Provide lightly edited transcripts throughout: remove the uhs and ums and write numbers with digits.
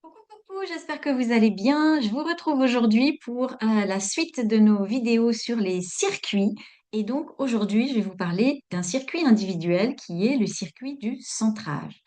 Coucou, j'espère que vous allez bien. Je vous retrouve aujourd'hui pour la suite de nos vidéos sur les circuits. Et donc aujourd'hui, je vais vous parler d'un circuit individuel qui est le circuit du centrage.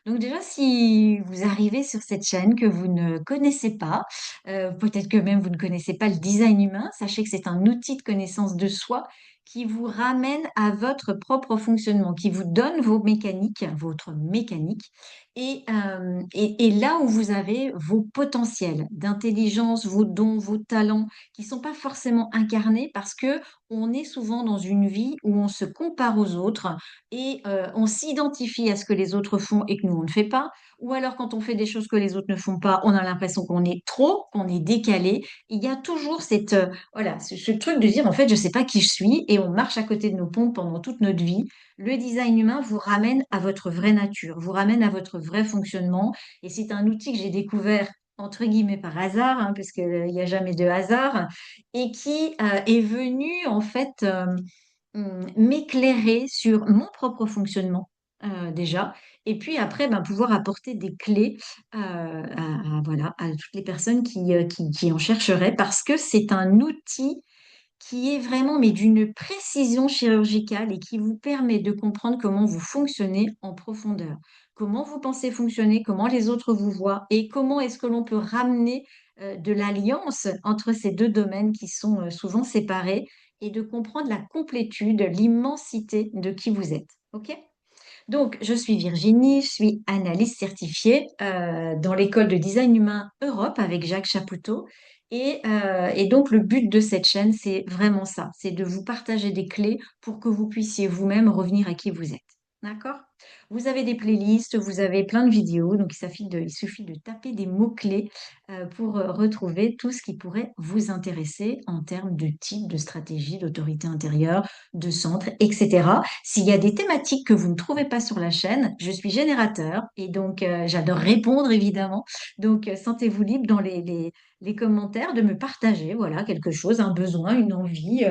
Donc déjà, si vous arrivez sur cette chaîne que vous ne connaissez pas, peut-être que même vous ne connaissez pas le design humain, sachez que c'est un outil de connaissance de soi qui vous ramène à votre propre fonctionnement, qui vous donne vos mécaniques, votre mécanique et là où vous avez vos potentiels d'intelligence, vos dons, vos talents, qui ne sont pas forcément incarnés parce que on est souvent dans une vie où on se compare aux autres et on s'identifie à ce que les autres font et que nous, on ne fait pas. Ou alors quand on fait des choses que les autres ne font pas, on a l'impression qu'on est trop, qu'on est décalé. Il y a toujours ce truc de dire, en fait, je ne sais pas qui je suis et on marche à côté de nos pompes pendant toute notre vie. Le design humain vous ramène à votre vraie nature, vous ramène à votre vrai fonctionnement. Et c'est un outil que j'ai découvert entre guillemets par hasard, hein, parce qu'il n'y a jamais de hasard, et qui est venu en fait m'éclairer sur mon propre fonctionnement déjà, et puis après pouvoir apporter des clés voilà, à toutes les personnes qui en chercheraient, parce que c'est un outil qui est vraiment, mais d'une précision chirurgicale et qui vous permet de comprendre comment vous fonctionnez en profondeur, comment vous pensez fonctionner, comment les autres vous voient et comment est-ce que l'on peut ramener de l'alliance entre ces deux domaines qui sont souvent séparés et de comprendre la complétude, l'immensité de qui vous êtes. OK? Donc, je suis Virginie, je suis analyste certifiée dans l'école de design humain Europe avec Jacques Chapoutot. Et donc, le but de cette chaîne, c'est vraiment ça, c'est de vous partager des clés pour que vous puissiez vous-même revenir à qui vous êtes. D'accord? Vous avez des playlists, vous avez plein de vidéos, donc il suffit de taper des mots-clés pour retrouver tout ce qui pourrait vous intéresser en termes de type, de stratégie, d'autorité intérieure, de centre, etc. S'il y a des thématiques que vous ne trouvez pas sur la chaîne, je suis générateur et donc j'adore répondre évidemment. Donc sentez-vous libre dans les commentaires de me partager voilà, quelque chose, un besoin, une envie,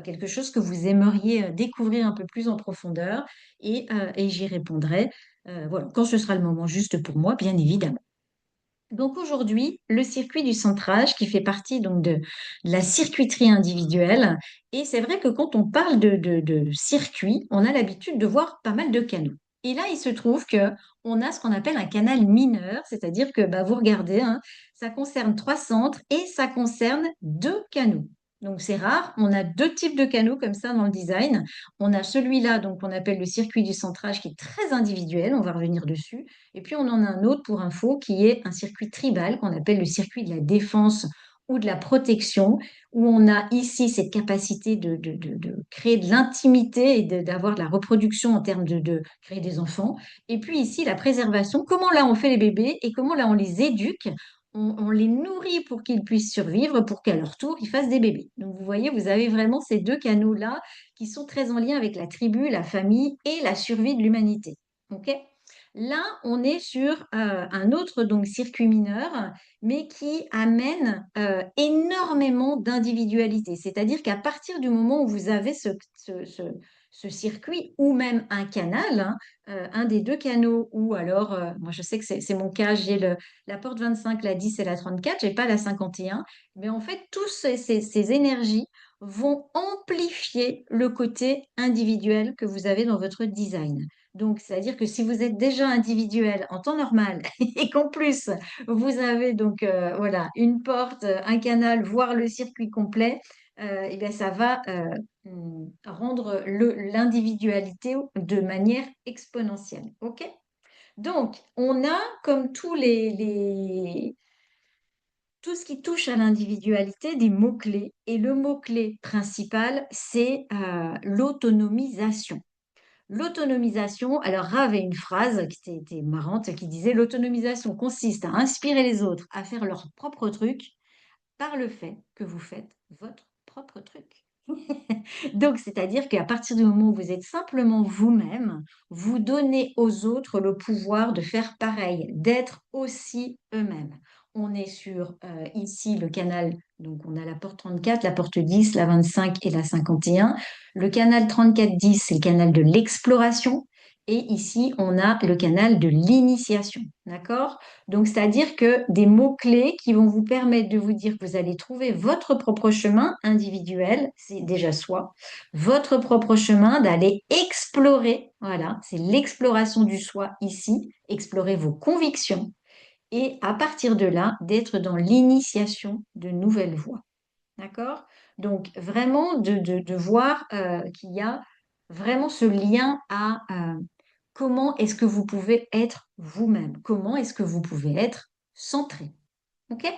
quelque chose que vous aimeriez découvrir un peu plus en profondeur et j'y répondrai voilà, quand ce sera le moment juste pour moi, bien évidemment. Donc aujourd'hui, le circuit du centrage qui fait partie donc de la circuiterie individuelle. Et c'est vrai que quand on parle de circuit, on a l'habitude de voir pas mal de canaux. Et là, il se trouve que on a ce qu'on appelle un canal mineur, c'est-à-dire que vous regardez, hein, ça concerne trois centres et ça concerne deux canaux. Donc c'est rare, on a deux types de canaux comme ça dans le design. On a celui-là, donc on appelle le circuit du centrage, qui est très individuel, on va revenir dessus. Et puis, on en a un autre pour info qui est un circuit tribal qu'on appelle le circuit de la défense ou de la protection, où on a ici cette capacité de créer de l'intimité et d'avoir de la reproduction en termes de créer des enfants. Et puis ici, la préservation, comment là on fait les bébés et comment là on les éduque, on les nourrit pour qu'ils puissent survivre, pour qu'à leur tour, ils fassent des bébés. Donc vous voyez, vous avez vraiment ces deux canaux-là qui sont très en lien avec la tribu, la famille et la survie de l'humanité. OK? Là, on est sur un autre donc circuit mineur, mais qui amène énormément d'individualité. C'est-à-dire qu'à partir du moment où vous avez ce circuit ou même un canal, hein, un des deux canaux, ou alors, moi je sais que c'est mon cas, j'ai la porte 25, la 10 et la 34, j'ai pas la 51, mais en fait, tous ces énergies vont amplifier le côté individuel que vous avez dans votre design. Donc, c'est-à-dire que si vous êtes déjà individuel en temps normal et qu'en plus vous avez donc voilà une porte, un canal, voire le circuit complet, eh bien ça va rendre l'individualité de manière exponentielle. OK? Donc, on a comme tout ce qui touche à l'individualité des mots-clés. Et le mot-clé principal, c'est l'autonomisation. L'autonomisation, alors Ra avait une phrase qui était marrante qui disait: l'autonomisation consiste à inspirer les autres à faire leur propre truc par le fait que vous faites votre propre truc. Donc, c'est-à-dire qu'à partir du moment où vous êtes simplement vous-même, vous donnez aux autres le pouvoir de faire pareil, d'être aussi eux-mêmes. On est sur ici le canal, donc on a la porte 34, la porte 10, la 25 et la 51. Le canal 34-10, c'est le canal de l'exploration. Et ici, on a le canal de l'initiation, d'accord? Donc, c'est-à-dire que des mots-clés qui vont vous permettre de vous dire que vous allez trouver votre propre chemin individuel, c'est déjà soi, votre propre chemin d'aller explorer, voilà, c'est l'exploration du soi ici, explorer vos convictions et à partir de là, d'être dans l'initiation de nouvelles voies. D'accord? Donc, vraiment de voir qu'il y a vraiment ce lien à comment est-ce que vous pouvez être vous-même? Comment est-ce que vous pouvez être centré? OK?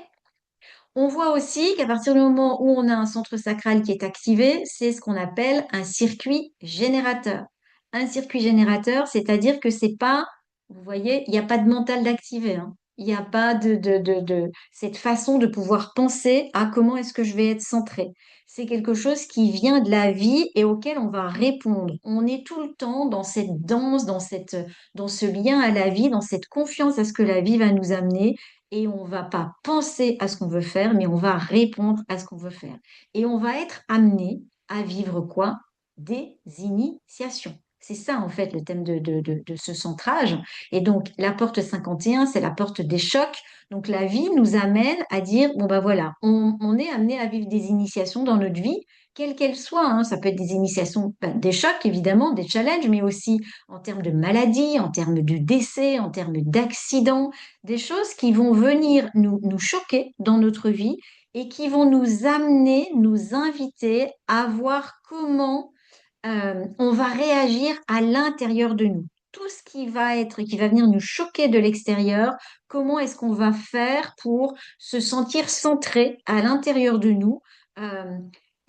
On voit aussi qu'à partir du moment où on a un centre sacral qui est activé, c'est ce qu'on appelle un circuit générateur. Un circuit générateur, c'est-à-dire que c'est pas, vous voyez, il n'y a pas de mental d'activer, hein. Il n'y a pas de cette façon de pouvoir penser à comment est-ce que je vais être centré. C'est quelque chose qui vient de la vie et auquel on va répondre. On est tout le temps dans cette danse, dans ce lien à la vie, dans cette confiance à ce que la vie va nous amener et on va pas penser à ce qu'on veut faire, mais on va répondre à ce qu'on veut faire. Et on va être amené à vivre quoi? Des initiations. C'est ça, en fait, le thème de ce centrage. Et donc, la porte 51, c'est la porte des chocs. Donc, la vie nous amène à dire, bon, ben voilà, on est amené à vivre des initiations dans notre vie, quelles qu'elles soient, hein. Ça peut être des initiations, ben, des chocs, évidemment, des challenges, mais aussi en termes de maladie, en termes de décès, en termes d'accidents, des choses qui vont venir nous choquer dans notre vie et qui vont nous amener, nous inviter à voir comment on va réagir à l'intérieur de nous. Tout ce qui va être, qui va venir nous choquer de l'extérieur, comment est-ce qu'on va faire pour se sentir centré à l'intérieur de nous, euh,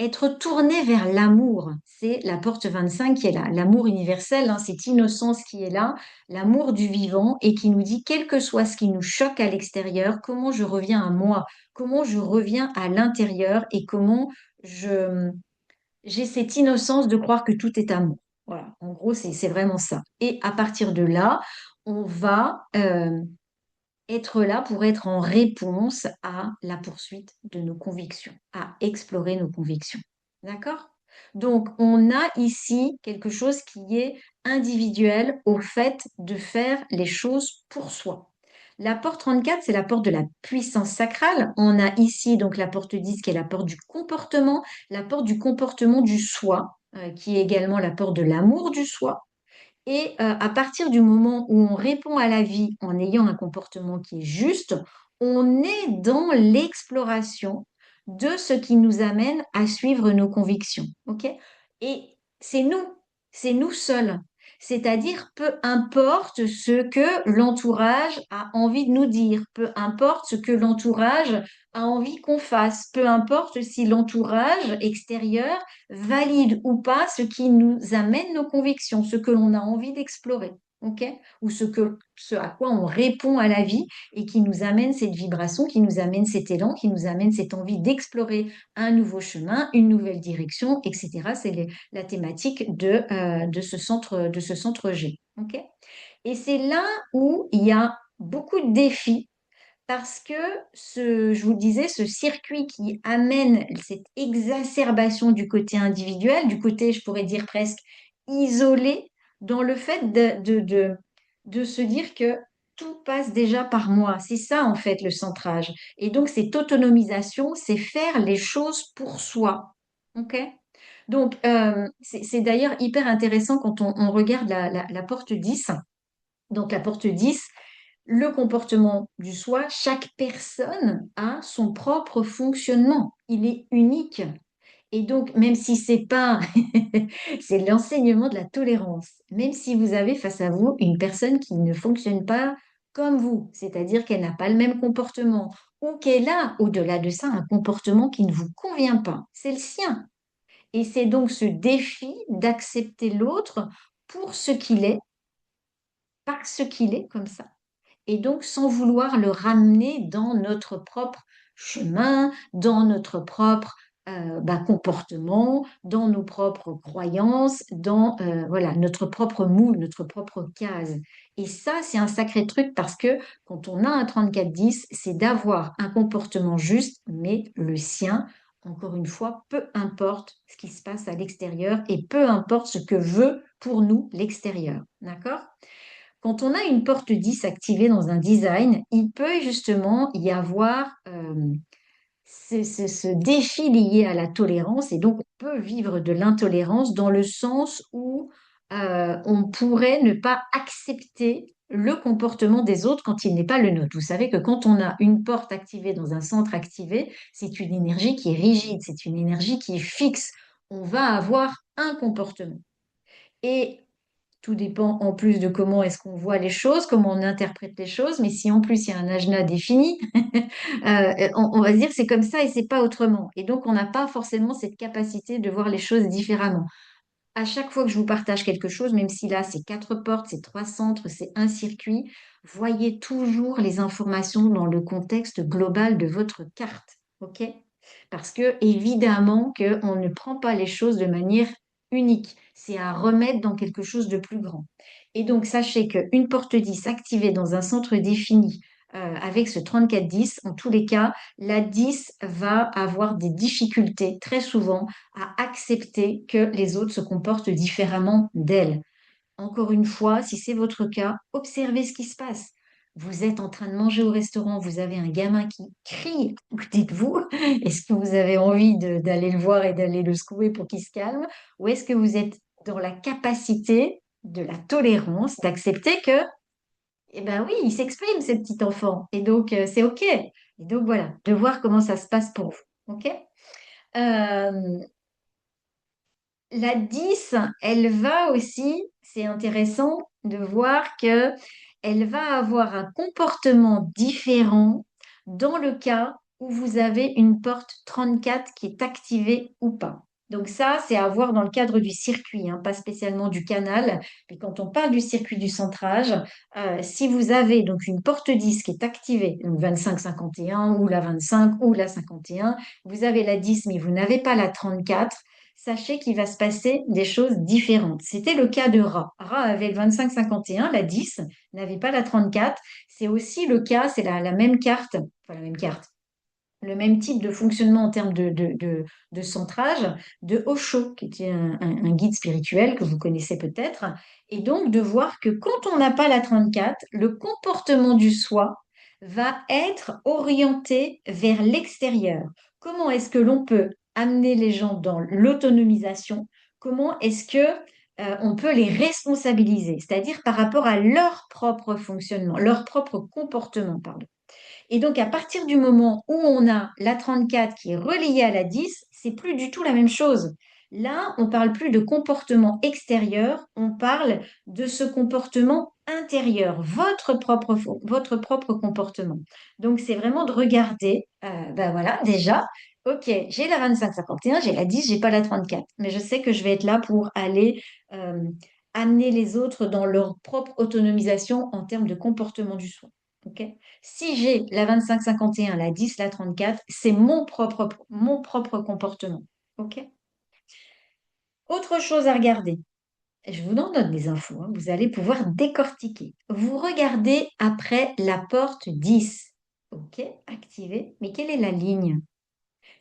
être tourné vers l'amour. C'est la porte 25 qui est là, l'amour universel, hein, cette innocence qui est là, l'amour du vivant et qui nous dit, quel que soit ce qui nous choque à l'extérieur, comment je reviens à moi, comment je reviens à l'intérieur et comment je j'ai cette innocence de croire que tout est amour. Voilà, en gros, c'est vraiment ça. Et à partir de là, on va être là pour être en réponse à la poursuite de nos convictions, à explorer nos convictions. D'accord? Donc, on a ici quelque chose qui est individuel au fait de faire les choses pour soi. La porte 34, c'est la porte de la puissance sacrale. On a ici donc la porte 10 qui est la porte la porte du comportement du soi, qui est également la porte de l'amour du soi. Et à partir du moment où on répond à la vie en ayant un comportement qui est juste, on est dans l'exploration de ce qui nous amène à suivre nos convictions. OK? Et c'est nous seuls. C'est-à-dire, peu importe ce que l'entourage a envie de nous dire, peu importe ce que l'entourage a envie qu'on fasse, peu importe si l'entourage extérieur valide ou pas ce qui nous amène nos convictions, ce que l'on a envie d'explorer, ok? Ou ce à quoi on répond à la vie et qui nous amène cette vibration, qui nous amène cet élan, qui nous amène cette envie d'explorer un nouveau chemin, une nouvelle direction, etc. C'est la thématique de ce centre G, ok? Et c'est là où il y a beaucoup de défis parce que je vous disais, ce circuit qui amène cette exacerbation du côté individuel, du côté, je pourrais dire presque isolé, dans le fait de se dire que tout passe déjà par moi. C'est ça, en fait, le centrage. Et donc, cette autonomisation, c'est faire les choses pour soi. OK? Donc, c'est d'ailleurs hyper intéressant quand on regarde la porte 10. Donc, la porte 10, le comportement du soi, chaque personne a son propre fonctionnement. Il est unique. Et donc, même si c'est pas, c'est l'enseignement de la tolérance. Même si vous avez face à vous une personne qui ne fonctionne pas comme vous, c'est-à-dire qu'elle n'a pas le même comportement, ou qu'elle a, au-delà de ça, un comportement qui ne vous convient pas, c'est le sien. Et c'est donc ce défi d'accepter l'autre pour ce qu'il est, parce qu'il est comme ça et donc sans vouloir le ramener dans notre propre chemin, dans notre propre comportement, dans nos propres croyances, dans voilà, notre propre moule, notre propre case. Et ça, c'est un sacré truc parce que quand on a un 34-10, c'est d'avoir un comportement juste, mais le sien, Encore une fois, peu importe ce qui se passe à l'extérieur et peu importe ce que veut pour nous l'extérieur. D'accord? Quand on a une porte 10 activée dans un design, il peut justement y avoir ce défi lié à la tolérance et donc on peut vivre de l'intolérance dans le sens où on pourrait ne pas accepter le comportement des autres quand il n'est pas le nôtre. Vous savez que quand on a une porte activée dans un centre activé, c'est une énergie qui est rigide, c'est une énergie qui est fixe. On va avoir un comportement. Et tout dépend en plus de comment est-ce qu'on voit les choses, comment on interprète les choses. Mais si en plus il y a un ajna défini, on va se dire c'est comme ça et c'est pas autrement. Et donc on n'a pas forcément cette capacité de voir les choses différemment. À chaque fois que je vous partage quelque chose, même si là c'est quatre portes, c'est trois centres, c'est un circuit, voyez toujours les informations dans le contexte global de votre carte, ok? Parce que évidemment qu'on ne prend pas les choses de manière unique, c'est à remettre dans quelque chose de plus grand. Et donc sachez qu'une porte 10 activée dans un centre défini avec ce 34-10, en tous les cas, la 10 va avoir des difficultés très souvent à accepter que les autres se comportent différemment d'elle. Encore une fois, si c'est votre cas, observez ce qui se passe. Vous êtes en train de manger au restaurant, vous avez un gamin qui crie à côté de vous. Est-ce que vous avez envie d'aller le voir et d'aller le secouer pour qu'il se calme? Ou est-ce que vous êtes dans la capacité de la tolérance, d'accepter que, eh ben oui, il s'exprime, ce petit enfant. Et donc, c'est OK. Et donc, voilà, de voir comment ça se passe pour vous. OK? Euh, La 10, elle va aussi, c'est intéressant de voir que elle va avoir un comportement différent dans le cas où vous avez une porte 34 qui est activée ou pas. Donc ça, c'est à voir dans le cadre du circuit, hein, pas spécialement du canal. Puis quand on parle du circuit du centrage, si vous avez donc une porte 10 qui est activée, donc 25-51 ou la 25 ou la 51, vous avez la 10 mais vous n'avez pas la 34, sachez qu'il va se passer des choses différentes. C'était le cas de Ra. Ra avait le 25-51, la 10, n'avait pas la 34. C'est aussi le cas, c'est la même carte, enfin la même carte, le même type de fonctionnement en termes de centrage de Osho, qui était un guide spirituel que vous connaissez peut-être. Et donc de voir que quand on n'a pas la 34, le comportement du soi va être orienté vers l'extérieur. Comment est-ce que l'on peut amener les gens dans l'autonomisation? Comment est-ce que on peut les responsabiliser, c'est-à-dire par rapport à leur propre fonctionnement, leur propre comportement, pardon. Et donc, à partir du moment où on a la 34 qui est reliée à la 10, c'est plus du tout la même chose. Là, on parle plus de comportement extérieur, on parle de ce comportement intérieur, votre propre comportement. Donc, c'est vraiment de regarder, ben voilà, déjà, ok, j'ai la 25-51, j'ai la 10, j'ai pas la 34, mais je sais que je vais être là pour aller euh, amener les autres dans leur propre autonomisation en termes de comportement du soi. Ok. Si j'ai la 25-51, la 10, la 34, c'est mon propre comportement. OK? Autre chose à regarder. Je vous en donne des infos, hein, vous allez pouvoir décortiquer. Vous regardez après la porte 10. OK, activé. Mais quelle est la ligne?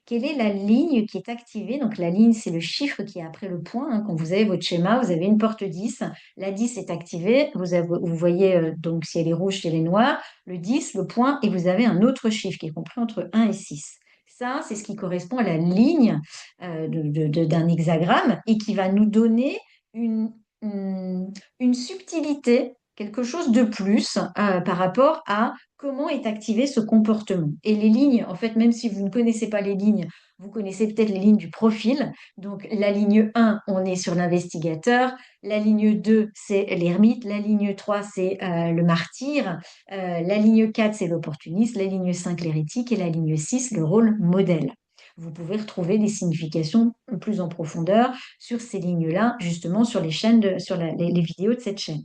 Quelle est la ligne qui est activée? Donc la ligne, c'est le chiffre qui est après le point, hein. Quand vous avez votre schéma, vous avez une porte 10. La 10 est activée. Vous voyez, donc si elle est rouge, si elle est noire, le 10, le point, et vous avez un autre chiffre qui est compris entre 1 et 6. Ça, c'est ce qui correspond à la ligne d'un hexagramme et qui va nous donner une, une subtilité, quelque chose de plus par rapport à comment est activé ce comportement. Et les lignes, en fait, même si vous ne connaissez pas les lignes, vous connaissez peut-être les lignes du profil. Donc, la ligne 1, on est sur l'investigateur. La ligne 2, c'est l'ermite. La ligne 3, c'est le martyr. La ligne 4, c'est l'opportuniste. La ligne 5, l'hérétique. Et la ligne 6, le rôle modèle. Vous pouvez retrouver des significations plus en profondeur sur ces lignes-là, justement sur les chaînes sur les vidéos de cette chaîne.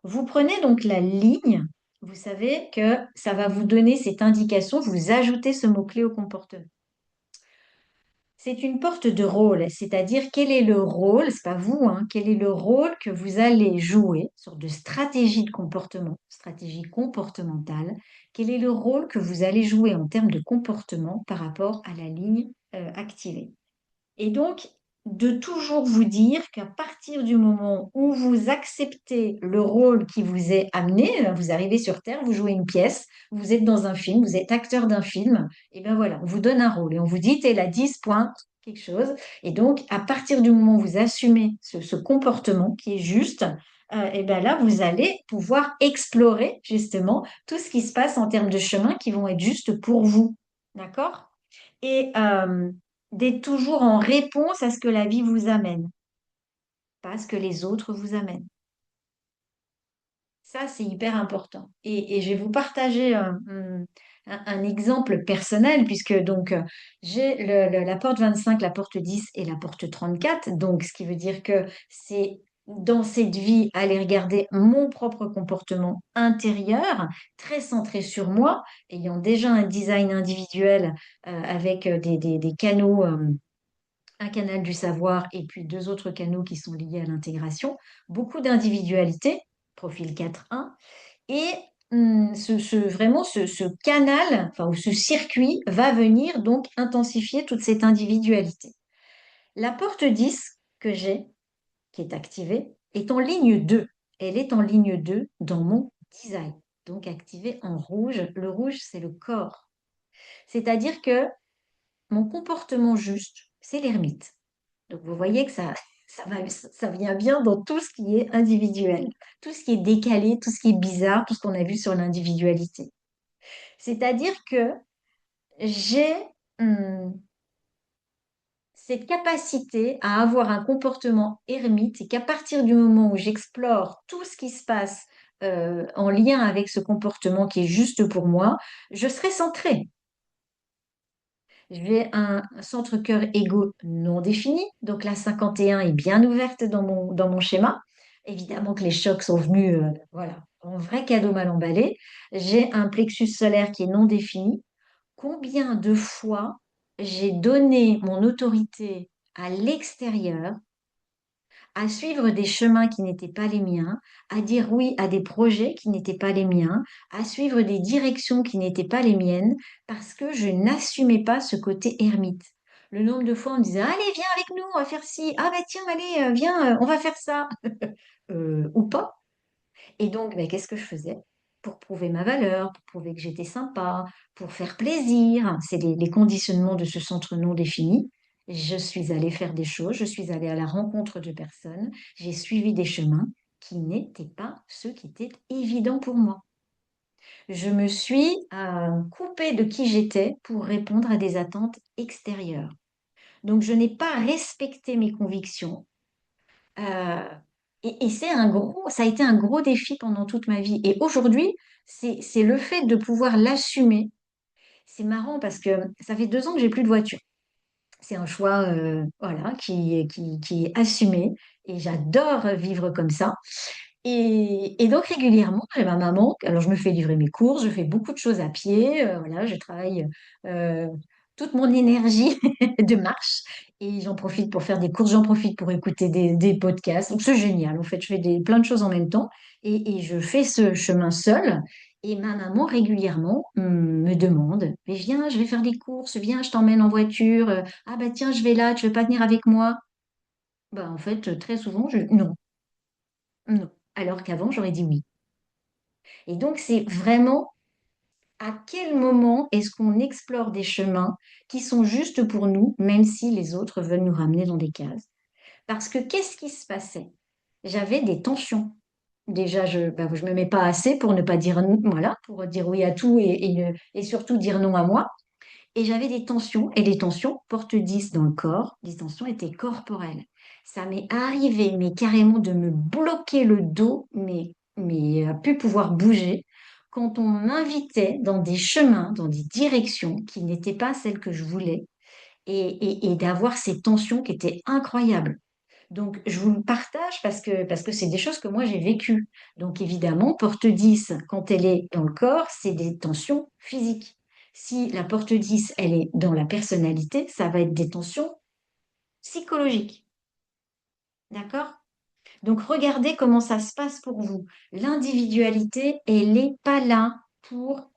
Vous prenez donc la ligne, vous savez que ça va vous donner cette indication, vous ajoutez ce mot-clé au comportement. C'est une porte de rôle, c'est-à-dire quel est le rôle, c'est pas vous, hein, quel est le rôle que vous allez jouer sur de stratégie de comportement, stratégie comportementale, quel est le rôle que vous allez jouer en termes de comportement par rapport à la ligne activée. Et donc, de toujours vous dire qu'à partir du moment où vous acceptez le rôle qui vous est amené, vous arrivez sur Terre, vous jouez une pièce, vous êtes dans un film, vous êtes acteur d'un film, et bien voilà, on vous donne un rôle et on vous dit, t'es là 10 points, quelque chose. Et donc, à partir du moment où vous assumez ce comportement qui est juste, et bien là, vous allez pouvoir explorer justement tout ce qui se passe en termes de chemin qui vont être justes pour vous. D'accord? Et d'être toujours en réponse à ce que la vie vous amène, pas à ce que les autres vous amènent. Ça, c'est hyper important. Et je vais vous partager un exemple personnel, puisque donc j'ai la porte 25, la porte 10 et la porte 34. Donc, ce qui veut dire que c'est dans cette vie aller regarder mon propre comportement intérieur, très centré sur moi, ayant déjà un design individuel avec des canaux. Un canal du savoir et puis deux autres canaux qui sont liés à l'intégration, beaucoup d'individualité, profil 4.1, et vraiment ce canal, enfin, ou ce circuit va venir donc intensifier toute cette individualité. La porte 10 que j'ai, qui est activée, est en ligne 2. Elle est en ligne 2 dans mon design, donc activée en rouge. Le rouge, c'est le corps. C'est-à-dire que mon comportement juste, c'est l'ermite. Donc, vous voyez que ça vient bien dans tout ce qui est individuel, tout ce qui est décalé, tout ce qui est bizarre, tout ce qu'on a vu sur l'individualité. C'est-à-dire que j'ai hum, cette capacité à avoir un comportement ermite et qu'à partir du moment où j'explore tout ce qui se passe en lien avec ce comportement qui est juste pour moi, je serai centrée. J'ai un centre cœur égo non défini, donc la 51 est bien ouverte dans mon schéma. Évidemment que les chocs sont venus, voilà, en vrai cadeau mal emballé. J'ai un plexus solaire qui est non défini. Combien de fois j'ai donné mon autorité à l'extérieur à suivre des chemins qui n'étaient pas les miens, à dire oui à des projets qui n'étaient pas les miens, à suivre des directions qui n'étaient pas les miennes, parce que je n'assumais pas ce côté ermite. Le nombre de fois on me disait, allez, viens avec nous, on va faire ci, ah bah tiens, allez, viens, on va faire ça, ou pas. Et donc, ben, qu'est-ce que je faisais? Pour prouver ma valeur, pour prouver que j'étais sympa, pour faire plaisir, c'est les conditionnements de ce centre non défini. Je suis allée faire des choses, je suis allée à la rencontre de personnes, j'ai suivi des chemins qui n'étaient pas ceux qui étaient évidents pour moi. Je me suis coupée de qui j'étais pour répondre à des attentes extérieures. Donc, je n'ai pas respecté mes convictions, euh, et c'est ça a été un gros défi pendant toute ma vie. Et aujourd'hui, c'est le fait de pouvoir l'assumer. C'est marrant parce que ça fait 2 ans que j'ai plus de voiture. C'est un choix, voilà, qui est assumé. Et j'adore vivre comme ça. Et donc régulièrement, j'ai ma maman, alors je me fais livrer mes courses, je fais beaucoup de choses à pied, voilà, je travaille euh, toute mon énergie de marche et j'en profite pour faire des courses, j'en profite pour écouter des podcasts. Donc c'est génial, en fait, je fais plein de choses en même temps et je fais ce chemin seul. Et ma maman régulièrement me demande, mais viens, je vais faire des courses, viens, je t'emmène en voiture. Ah bah tiens, je vais là, tu veux pas venir avec moi? Bah en fait, très souvent, non, non. Alors qu'avant, j'aurais dit oui. Et donc, c'est vraiment à quel moment est-ce qu'on explore des chemins qui sont justes pour nous, même si les autres veulent nous ramener dans des cases. Parce que qu'est-ce qui se passait? J'avais des tensions. Déjà, je me mets pas assez pour ne pas dire non, voilà, pour dire oui à tout et surtout dire non à moi. Et j'avais des tensions, et les tensions portent 10 dans le corps, les tensions étaient corporelles. Ça m'est arrivé, mais carrément de me bloquer le dos, mais à plus pouvoir bouger, quand on m'invitait dans des chemins, dans des directions qui n'étaient pas celles que je voulais, et d'avoir ces tensions qui étaient incroyables. Donc, je vous le partage parce que c'est des choses que moi j'ai vécues. Donc, évidemment, porte 10 quand elle est dans le corps, c'est des tensions physiques. Si la porte 10 elle est dans la personnalité, ça va être des tensions psychologiques. D'accord? Donc, regardez comment ça se passe pour vous. L'individualité, elle n'est pas là pour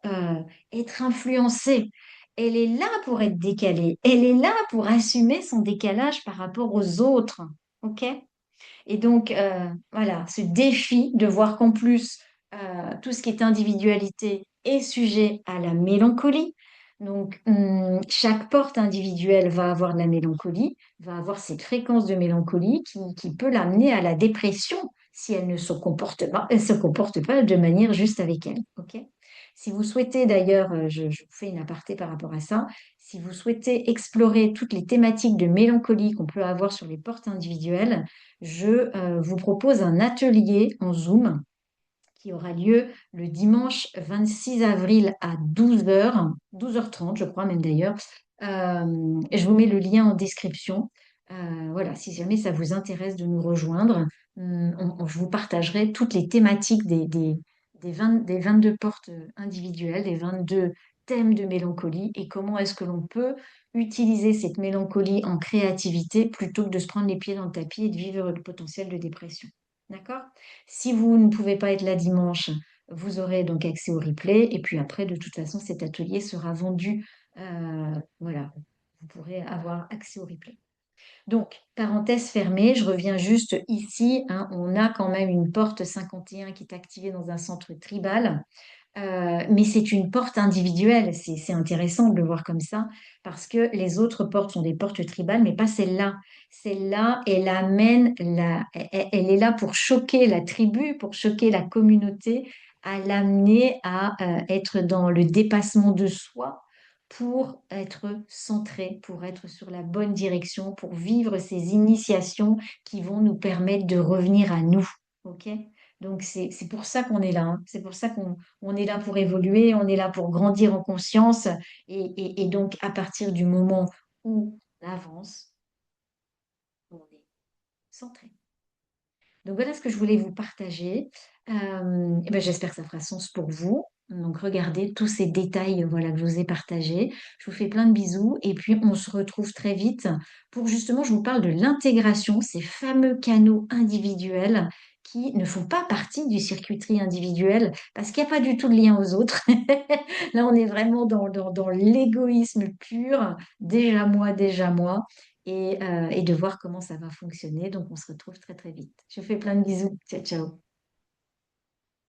être influencée. elle est là pour être décalée. Elle est là pour assumer son décalage par rapport aux autres. OK? Et donc, voilà, ce défi de voir qu'en plus, tout ce qui est individualité est sujet à la mélancolie. Donc, chaque porte individuelle va avoir de la mélancolie, va avoir cette fréquence de mélancolie qui peut l'amener à la dépression si elle ne se comporte pas, elle se comporte pas de manière juste avec elle. OK? Si vous souhaitez d'ailleurs, je vous fais une aparté par rapport à ça, si vous souhaitez explorer toutes les thématiques de mélancolie qu'on peut avoir sur les portes individuelles, je vous propose un atelier en Zoom qui aura lieu le dimanche 26 avril à 12h, 12h30, je crois même d'ailleurs. Je vous mets le lien en description. Voilà, si jamais ça vous intéresse de nous rejoindre, je vous partagerai toutes les thématiques des 22 portes individuelles, des 22 thèmes de mélancolie et comment est-ce que l'on peut utiliser cette mélancolie en créativité plutôt que de se prendre les pieds dans le tapis et de vivre le potentiel de dépression. D'accord? Si vous ne pouvez pas être là dimanche, vous aurez donc accès au replay. Et puis après, de toute façon, cet atelier sera vendu. Voilà, vous pourrez avoir accès au replay. Donc, parenthèse fermée, je reviens juste ici, hein, on a quand même une porte 51 qui est activée dans un centre tribal. Mais c'est une porte individuelle. C'est intéressant de le voir comme ça parce que les autres portes sont des portes tribales, mais pas celle-là. Celle-là, elle est là pour choquer la tribu, pour choquer la communauté, à l'amener à être dans le dépassement de soi pour être centré, pour être sur la bonne direction, pour vivre ces initiations qui vont nous permettre de revenir à nous. OK? Donc, c'est pour ça qu'on est là, hein. C'est pour ça qu'on est là pour évoluer, on est là pour grandir en conscience. Et donc, à partir du moment où on avance, on est centré. Donc voilà ce que je voulais vous partager. Et ben, j'espère que ça fera sens pour vous. Donc regardez tous ces détails voilà, que je vous ai partagés. Je vous fais plein de bisous et puis on se retrouve très vite pour justement, je vous parle de l'intégration, ces fameux canaux individuels qui ne font pas partie du circuiterie individuelle parce qu'il n'y a pas du tout de lien aux autres. Là, on est vraiment dans l'égoïsme pur, déjà moi et de voir comment ça va fonctionner. Donc, on se retrouve très, très vite. Je vous fais plein de bisous. Ciao, ciao.